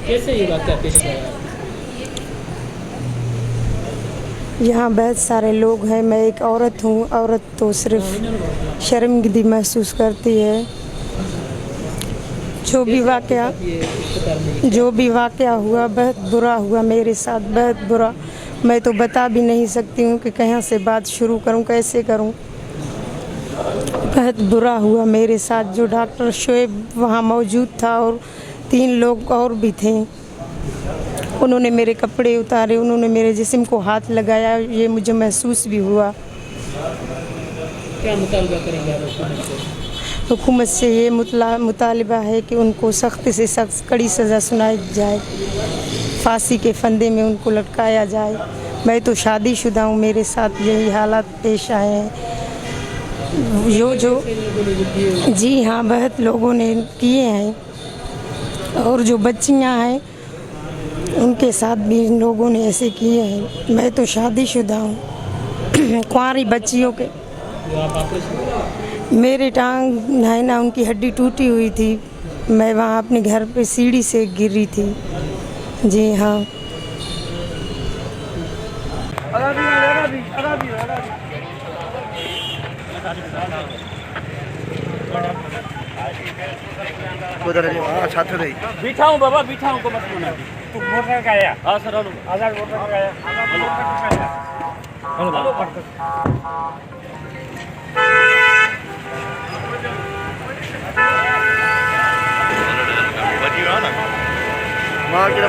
कैसे ये वाक़या पेश आया? यहाँ बहुत सारे लोग हैं, मैं एक औरत हूँ। औरत तो सिर्फ शर्मिंदगी महसूस करती है। जो भी वाक़या हुआ बहुत बुरा हुआ मेरे साथ, बहुत बुरा। मैं तो बता भी नहीं सकती हूँ कि कहाँ से बात शुरू करूँ, कैसे करूँ। बहुत बुरा हुआ मेरे साथ। जो डॉक्टर शोएब वहाँ मौजूद था और 3 लोग और भी थे, उन्होंने मेरे कपड़े उतारे, उन्होंने मेरे जिस्म को हाथ लगाया, ये मुझे महसूस भी हुआ। क्या मुतालबा करेंगे आप हुकूमत से? हुकूमत से ये मुतालिबा है कि उनको सख्त से सख्त कड़ी सज़ा सुनाई जाए, फांसी के फंदे में उनको लटकाया जाए। मैं तो शादीशुदा हूँ, मेरे साथ यही हालात पेश आए हैं। जी हाँ, बहुत लोगों ने किए हैं और जो बच्चियाँ हैं उनके साथ भी इन लोगों ने ऐसे किए हैं। मैं तो शादीशुदा हूँ। कुंवारी बच्चियों के मेरे टांग है ना, उनकी हड्डी टूटी हुई थी। मैं वहाँ अपने घर पे सीढ़ी से गिरी थी। जी हाँ। उधर छात्र रही बिठा हूँ बाबा, बिठा हूँ को मत बोलना। तू वोटर का आया? हाँ सर, हेलो आज़ाद वोटर का आया। हेलो माँ की